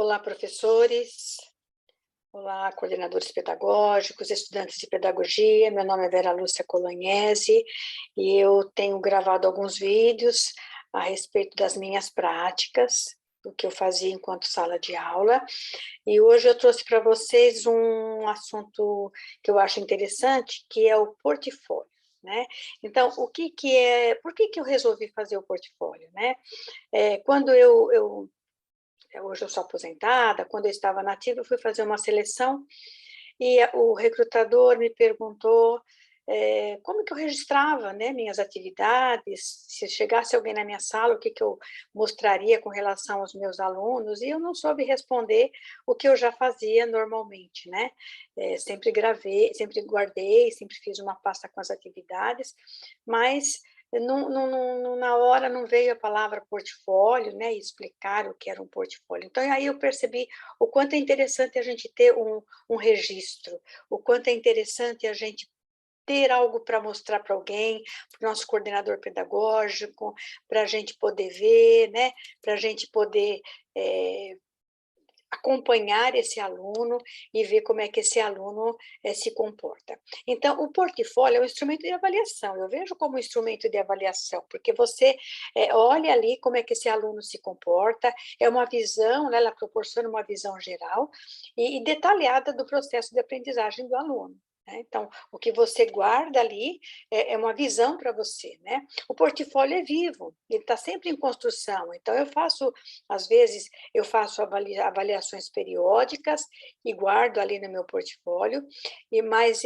Olá, professores. Olá, coordenadores pedagógicos, estudantes de pedagogia. Meu nome é Vera Lúcia Colagnese e eu tenho gravado alguns vídeos a respeito das minhas práticas, do que eu fazia enquanto sala de aula. E hoje eu trouxe para vocês um assunto que eu acho interessante, que é o portfólio, né? Então, por que eu resolvi fazer o portfólio, né? Quando hoje eu sou aposentada, quando eu estava nativa, eu fui fazer uma seleção e o recrutador me perguntou como que eu registrava, né, minhas atividades, se chegasse alguém na minha sala, o que eu mostraria com relação aos meus alunos, e eu não soube responder o que eu já fazia normalmente, né? Sempre gravei, sempre guardei, sempre fiz uma pasta com as atividades, mas na hora não veio a palavra portfólio, né, e explicar o que era um portfólio. Então, aí eu percebi o quanto é interessante a gente ter um registro, o quanto é interessante a gente ter algo para mostrar para alguém, para o nosso coordenador pedagógico, para a gente poder ver, né, para a gente poder acompanhar esse aluno e ver como é que esse aluno se comporta. Então, o portfólio é um instrumento de avaliação, eu vejo como um instrumento de avaliação, porque você olha ali como é que esse aluno se comporta, é uma visão, né, ela proporciona uma visão geral e detalhada do processo de aprendizagem do aluno. Então, o que você guarda ali é uma visão para você, né? O portfólio é vivo, ele está sempre em construção. Então, às vezes, eu faço avaliações periódicas e guardo ali no meu portfólio, mas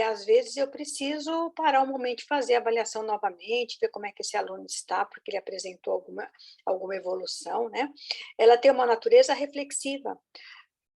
às vezes eu preciso parar um momento e fazer a avaliação novamente, ver como é que esse aluno está, porque ele apresentou alguma evolução, né? Ela tem uma natureza reflexiva.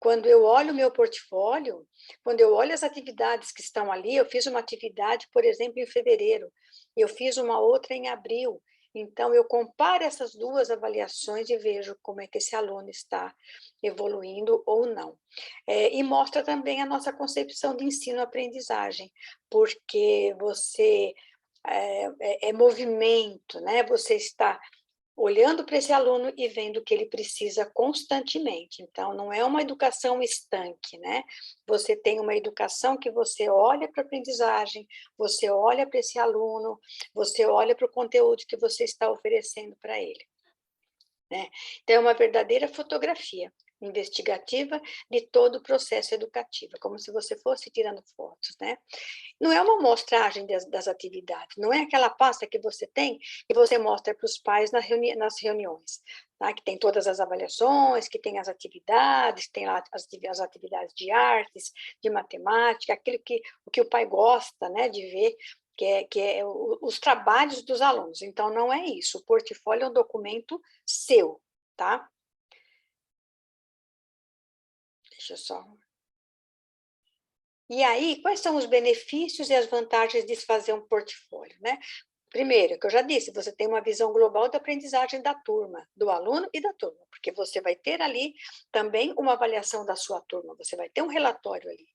Quando eu olho o meu portfólio, quando eu olho as atividades que estão ali, eu fiz uma atividade, por exemplo, em fevereiro, eu fiz uma outra em abril, então eu comparo essas duas avaliações e vejo como é que esse aluno está evoluindo ou não. E mostra também a nossa concepção de ensino-aprendizagem, porque você é movimento, né? Você está olhando para esse aluno e vendo o que ele precisa constantemente. Então, não é uma educação estanque, né? Você tem uma educação que você olha para a aprendizagem, você olha para esse aluno, você olha para o conteúdo que você está oferecendo para ele, né? Então, é uma verdadeira fotografia investigativa de todo o processo educativo, como se você fosse tirando fotos, né? Não é uma amostragem das atividades, não é aquela pasta que você tem e você mostra para os pais nas reuniões, tá? Que tem todas as avaliações, que tem as atividades, tem lá as atividades de artes, de matemática, o que o pai gosta, né, de ver, que é os trabalhos dos alunos. Então, não é isso, o portfólio é um documento seu, tá? Deixa eu só... E aí, quais são os benefícios e as vantagens de se fazer um portfólio, né? Primeiro, que eu já disse, você tem uma visão global da aprendizagem da turma, do aluno e da turma, porque você vai ter ali também uma avaliação da sua turma, você vai ter um relatório ali,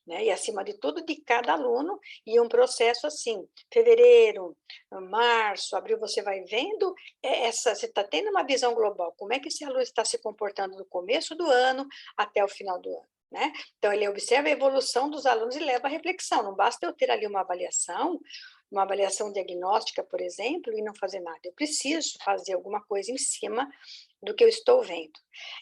né? E acima de tudo, de cada aluno, e um processo assim, fevereiro, março, abril, você vai vendo, você está tendo uma visão global, como é que esse aluno está se comportando do começo do ano até o final do ano. Né? Então, ele observa a evolução dos alunos e leva à reflexão. Não basta eu ter ali uma avaliação diagnóstica, por exemplo, e não fazer nada. Eu preciso fazer alguma coisa em cima do que eu estou vendo.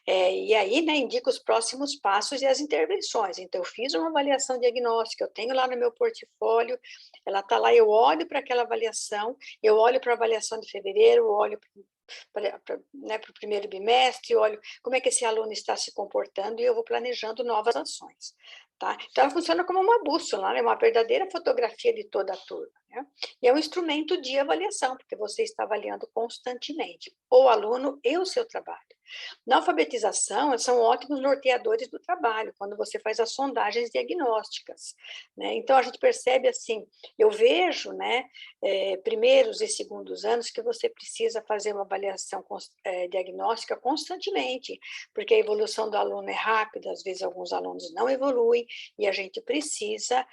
E aí, né, indica os próximos passos e as intervenções. Então, eu fiz uma avaliação diagnóstica, eu tenho lá no meu portfólio, ela está lá, eu olho para aquela avaliação, eu olho para a avaliação de fevereiro, eu olho para o primeiro bimestre, olho como é que esse aluno está se comportando e eu vou planejando novas ações. Tá? Então, ela funciona como uma bússola, né? Uma verdadeira fotografia de toda a turma. Né? E é um instrumento de avaliação, porque você está avaliando constantemente o aluno e o seu trabalho. Na alfabetização, são ótimos norteadores do trabalho, quando você faz as sondagens diagnósticas. Né? Então, a gente percebe assim, eu vejo, né, primeiros e segundos anos, que você precisa fazer uma avaliação diagnóstica constantemente, porque a evolução do aluno é rápida, às vezes alguns alunos não evoluem, e a gente precisa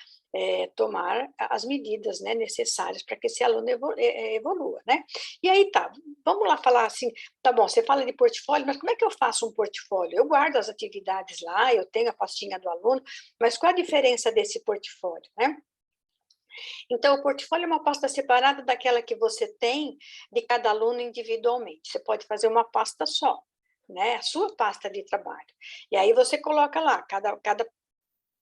tomar as medidas, né, necessárias para que esse aluno evolua, né? E aí tá, vamos lá falar assim, tá bom, você fala de portfólio, mas como é que eu faço um portfólio? Eu guardo as atividades lá, eu tenho a pastinha do aluno, mas qual a diferença desse portfólio, né? Então, o portfólio é uma pasta separada daquela que você tem de cada aluno individualmente. Você pode fazer uma pasta só, né? A sua pasta de trabalho. E aí você coloca lá, cada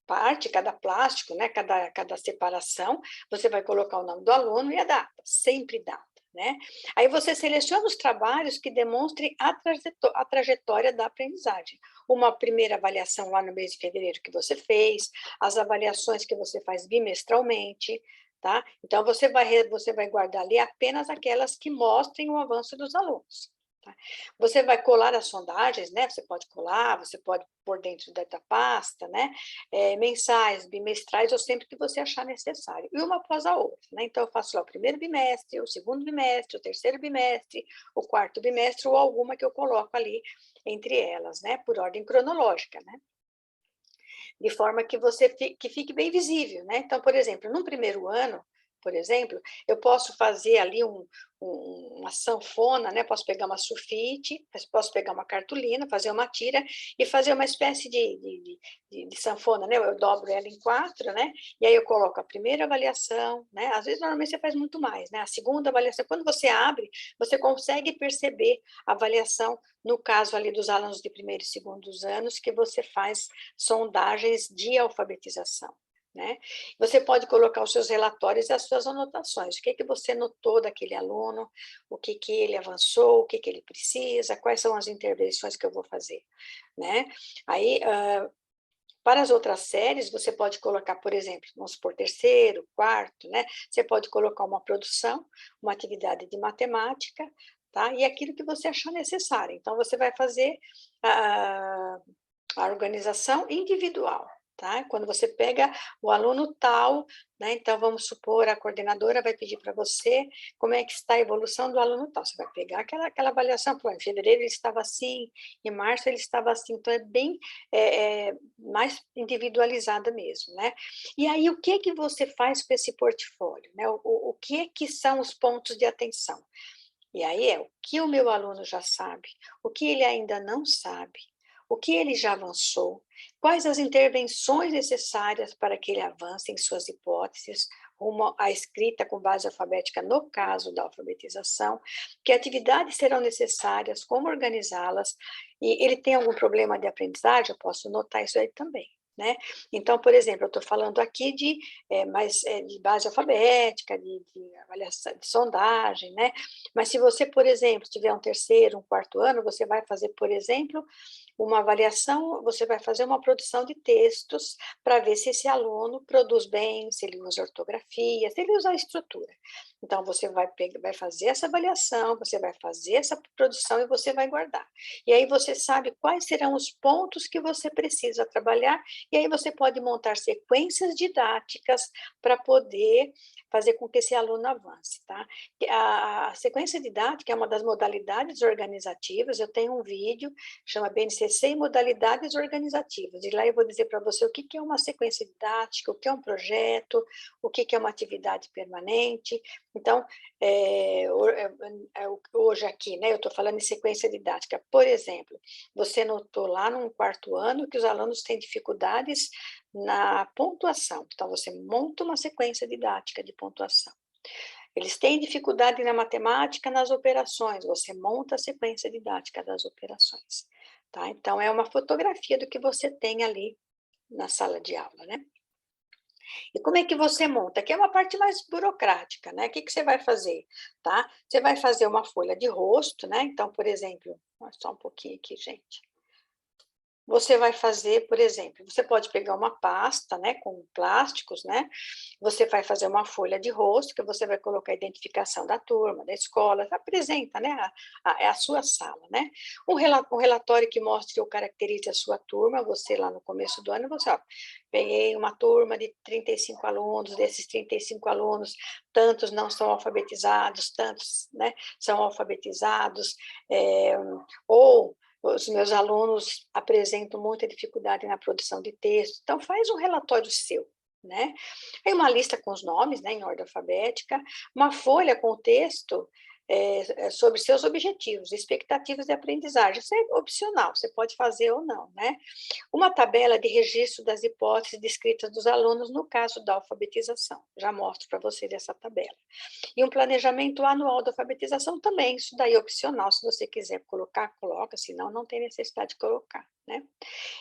parte, cada plástico, né? Cada separação, você vai colocar o nome do aluno e a data, sempre data. Né? Aí você seleciona os trabalhos que demonstrem a trajetória da aprendizagem. Uma primeira avaliação lá no mês de fevereiro que você fez, as avaliações que você faz bimestralmente, tá? Então, você vai guardar ali apenas aquelas que mostrem o avanço dos alunos. Tá? Você vai colar as sondagens, né? Você pode colar, você pode pôr dentro da pasta, né? Mensais, bimestrais, ou sempre que você achar necessário. E uma após a outra, né? Então, eu faço lá o primeiro bimestre, o segundo bimestre, o terceiro bimestre, o quarto bimestre, ou alguma que eu coloco ali entre elas, né? Por ordem cronológica, né? De forma que que fique bem visível, né? Então, por exemplo, no primeiro ano, por exemplo, eu posso fazer ali uma sanfona, né? Posso pegar uma sulfite, posso pegar uma cartolina, fazer uma tira e fazer uma espécie de sanfona, né? Eu dobro ela em 4, né? E aí eu coloco a primeira avaliação, né? Às vezes, normalmente, você faz muito mais, né? A segunda avaliação, quando você abre, você consegue perceber a avaliação, no caso ali dos alunos de primeiro e segundos anos, que você faz sondagens de alfabetização. Né? Você pode colocar os seus relatórios e as suas anotações. O que você notou daquele aluno, o que ele avançou, o que ele precisa, quais são as intervenções que eu vou fazer. Né? Aí, para as outras séries, você pode colocar, por exemplo, vamos supor, terceiro, quarto, né? Você pode colocar uma produção, uma atividade de matemática, tá? E aquilo que você achar necessário. Então, você vai fazer a organização individual, tá? Quando você pega o aluno tal, né? Então, vamos supor, a coordenadora vai pedir para você como é que está a evolução do aluno tal. Você vai pegar aquela avaliação, pô, em fevereiro ele estava assim, em março ele estava assim, então é bem mais individualizada mesmo, né? E aí, o que você faz com esse portfólio, né? O que são os pontos de atenção? E aí é o que o meu aluno já sabe, o que ele ainda não sabe, o que ele já avançou, quais as intervenções necessárias para que ele avance em suas hipóteses, rumo à escrita com base alfabética no caso da alfabetização, que atividades serão necessárias, como organizá-las, e ele tem algum problema de aprendizagem, eu posso notar isso aí também. Né? Então, por exemplo, eu estou falando aqui de base alfabética, de avaliação, de sondagem, né? Mas se você, por exemplo, tiver um terceiro, um quarto ano, você vai fazer, por exemplo, uma avaliação, você vai fazer uma produção de textos para ver se esse aluno produz bem, se ele usa ortografia, se ele usa a estrutura. Então, você vai fazer essa avaliação, você vai fazer essa produção e você vai guardar. E aí você sabe quais serão os pontos que você precisa trabalhar, e aí você pode montar sequências didáticas para poder fazer com que esse aluno avance, tá? A sequência didática é uma das modalidades organizativas, eu tenho um vídeo, chama BNCC e modalidades organizativas, e lá eu vou dizer para você o que é uma sequência didática, o que é um projeto, o que é uma atividade permanente. Então, hoje aqui, né, eu estou falando em sequência didática. Por exemplo, você notou lá no quarto ano que os alunos têm dificuldades na pontuação. Então, você monta uma sequência didática de pontuação. Eles têm dificuldade na matemática, nas operações. Você monta a sequência didática das operações. Tá? Então, é uma fotografia do que você tem ali na sala de aula, né? E como é que você monta? Aqui é uma parte mais burocrática, né? O que você vai fazer, tá? Você vai fazer uma folha de rosto, né? Então, por exemplo, só um pouquinho aqui, gente. Você vai fazer, por exemplo, você pode pegar uma pasta, né, com plásticos, né? Você vai fazer uma folha de rosto, que você vai colocar a identificação da turma, da escola, apresenta, né, a sua sala, né? Um relatório que mostre ou caracterize a sua turma, você lá no começo do ano, você, ó, peguei uma turma de 35 alunos, desses 35 alunos, tantos não são alfabetizados, tantos, né, são alfabetizados, ou os meus alunos apresentam muita dificuldade na produção de texto. Então, faz um relatório seu, né? Aí uma lista com os nomes, né, em ordem alfabética, uma folha com o texto sobre seus objetivos, expectativas de aprendizagem. Isso é opcional, você pode fazer ou não, né? Uma tabela de registro das hipóteses descritas dos alunos no caso da alfabetização. Já mostro para vocês essa tabela. E um planejamento anual da alfabetização também, isso daí é opcional, se você quiser colocar, coloca, senão não tem necessidade de colocar, né?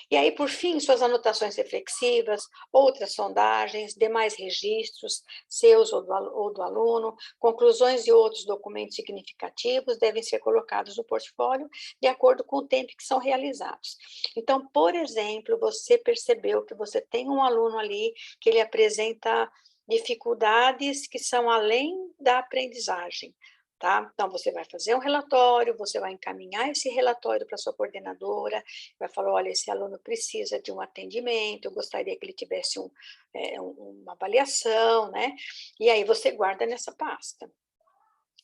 E aí, por fim, suas anotações reflexivas, outras sondagens, demais registros, seus ou do aluno, conclusões e outros documentos significativos devem ser colocados no portfólio de acordo com o tempo que são realizados. Então, por exemplo, você percebeu que você tem um aluno ali que ele apresenta dificuldades que são além da aprendizagem. Tá? Então, você vai fazer um relatório, você vai encaminhar esse relatório para a sua coordenadora, vai falar, olha, esse aluno precisa de um atendimento, eu gostaria que ele tivesse uma avaliação, né? E aí você guarda nessa pasta.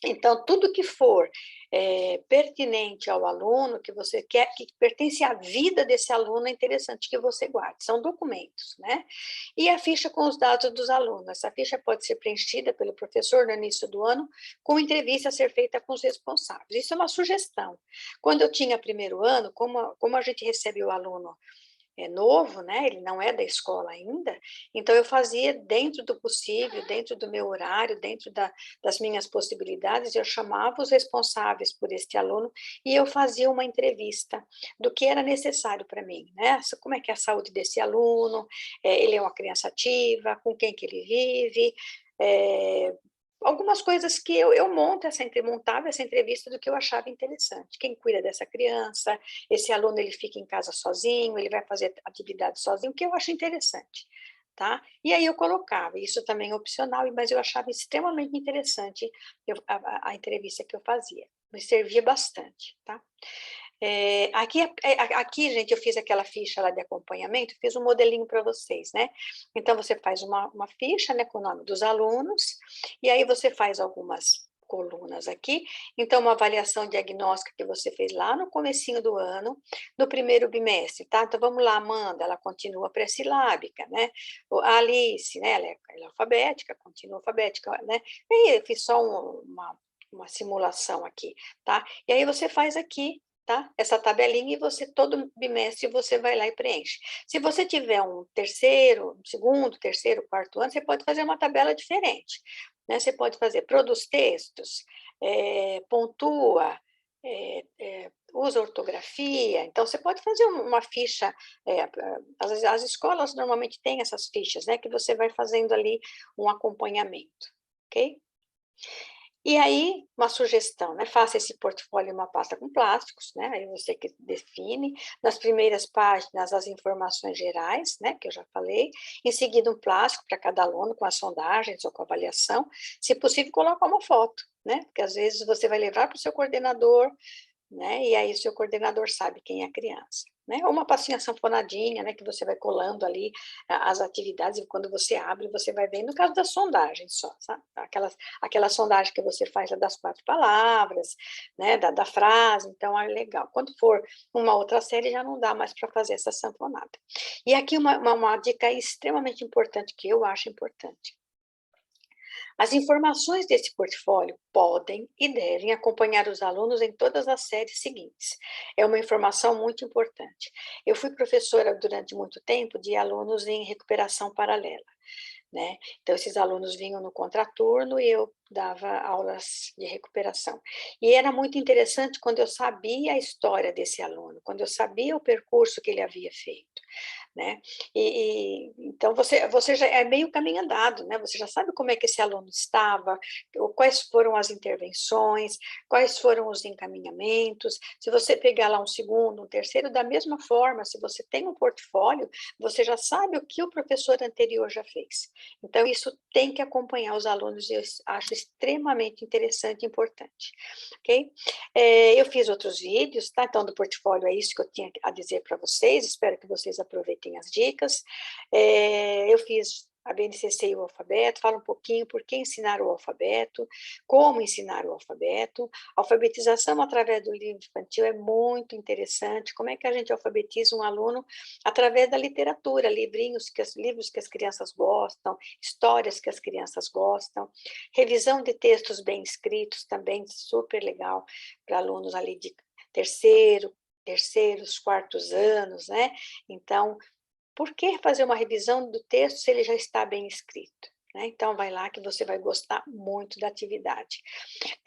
Então, tudo que for pertinente ao aluno, que você quer, que pertence à vida desse aluno, é interessante que você guarde, são documentos, né? E a ficha com os dados dos alunos, essa ficha pode ser preenchida pelo professor no início do ano, com entrevista a ser feita com os responsáveis. Isso é uma sugestão. Quando eu tinha primeiro ano, como a gente recebe o aluno novo, né? Ele não é da escola ainda, então eu fazia dentro do possível, dentro do meu horário, dentro das minhas possibilidades, eu chamava os responsáveis por este aluno e eu fazia uma entrevista do que era necessário para mim, né? Como é que é a saúde desse aluno, ele é uma criança ativa, com quem que ele vive, algumas coisas que eu montava essa entrevista do que eu achava interessante. Quem cuida dessa criança, esse aluno ele fica em casa sozinho, ele vai fazer atividade sozinho, o que eu acho interessante, tá? E aí eu colocava, isso também é opcional, mas eu achava extremamente interessante a entrevista que eu fazia, me servia bastante, tá? Aqui, gente, eu fiz aquela ficha lá de acompanhamento, fiz um modelinho para vocês, né? Então, você faz uma ficha, né, com o nome dos alunos, e aí você faz algumas colunas aqui, então uma avaliação diagnóstica que você fez lá no comecinho do ano, no primeiro bimestre, tá? Então vamos lá, Amanda, ela continua pré-silábica, né? A Alice, né, ela é alfabética, continua alfabética, né? E aí eu fiz só uma simulação aqui, tá? E aí você faz aqui, tá? Essa tabelinha e você, todo bimestre, você vai lá e preenche. Se você tiver um terceiro, um segundo, terceiro, quarto ano, você pode fazer uma tabela diferente, né? Você pode fazer, produz textos, pontua, usa ortografia, então você pode fazer uma ficha, as escolas normalmente têm essas fichas, né? Que você vai fazendo ali um acompanhamento, ok? E aí, uma sugestão, né? Faça esse portfólio em uma pasta com plásticos, né? Aí você que define. Nas primeiras páginas, as informações gerais, né? Que eu já falei. Em seguida, um plástico para cada aluno, com as sondagens ou com a avaliação. Se possível, colocar uma foto, né? Porque às vezes você vai levar para o seu coordenador, né? E aí o seu coordenador sabe quem é a criança, né? Ou uma pastinha sanfonadinha, né? Que você vai colando ali as atividades e quando você abre, você vai ver, no caso da sondagem só, sabe? Aquela sondagem que você faz das 4 palavras, né? Da frase, então é legal. Quando for uma outra série, já não dá mais para fazer essa sanfonada. E aqui uma dica extremamente importante, que eu acho importante. As informações desse portfólio podem e devem acompanhar os alunos em todas as séries seguintes. É uma informação muito importante. Eu fui professora durante muito tempo de alunos em recuperação paralela, né? Então, esses alunos vinham no contraturno e eu dava aulas de recuperação. E era muito interessante quando eu sabia a história desse aluno, quando eu sabia o percurso que ele havia feito, né? Então, você já é meio caminho andado, né? Você já sabe como é que esse aluno estava, quais foram as intervenções, quais foram os encaminhamentos. Se você pegar lá um segundo, um terceiro, da mesma forma, se você tem um portfólio, você já sabe o que o professor anterior já fez. Então, isso tem que acompanhar os alunos, e eu acho extremamente interessante e importante, ok? Eu fiz outros vídeos, tá? Então, do portfólio é isso que eu tinha a dizer para vocês, espero que vocês aproveitem as dicas. Eu fiz a BNCC e o alfabeto, fala um pouquinho por que ensinar o alfabeto, como ensinar o alfabeto. Alfabetização através do livro infantil é muito interessante. Como é que a gente alfabetiza um aluno? Através da literatura, livros que as crianças gostam, histórias que as crianças gostam. Revisão de textos bem escritos, também super legal para alunos ali de terceiros, quartos anos, né? Então, por que fazer uma revisão do texto se ele já está bem escrito? Né? Então, vai lá que você vai gostar muito da atividade.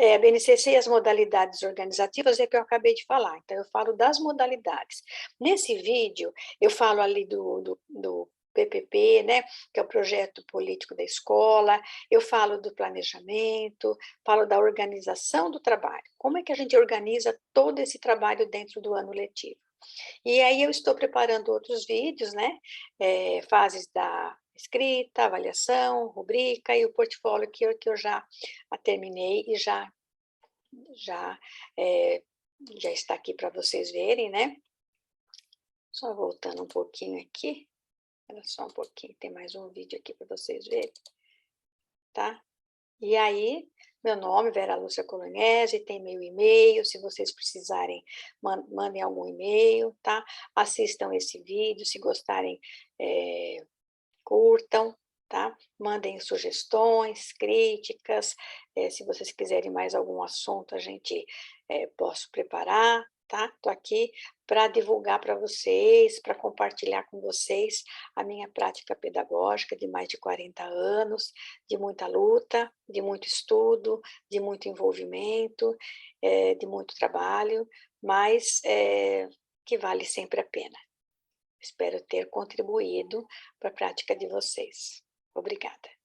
A BNCC e as modalidades organizativas é que eu acabei de falar, então eu falo das modalidades. Nesse vídeo, eu falo ali do PPP, né, que é o projeto político da escola, eu falo do planejamento, falo da organização do trabalho, como é que a gente organiza todo esse trabalho dentro do ano letivo. E aí eu estou preparando outros vídeos, né? Fases da escrita, avaliação, rubrica e o portfólio que eu já terminei e já, é, já está aqui para vocês verem, né? Só voltando um pouquinho aqui. Olha só um pouquinho, tem mais um vídeo aqui para vocês verem, tá? E aí, meu nome, Vera Lúcia Colognese, tem meu e-mail, se vocês precisarem, mandem algum e-mail, tá? Assistam esse vídeo, se gostarem, curtam, tá? Mandem sugestões, críticas, se vocês quiserem mais algum assunto, a gente posso preparar, tá? Estou aqui para divulgar para vocês, para compartilhar com vocês a minha prática pedagógica de mais de 40 anos, de muita luta, de muito estudo, de muito envolvimento, de muito trabalho, mas que vale sempre a pena. Espero ter contribuído para a prática de vocês. Obrigada.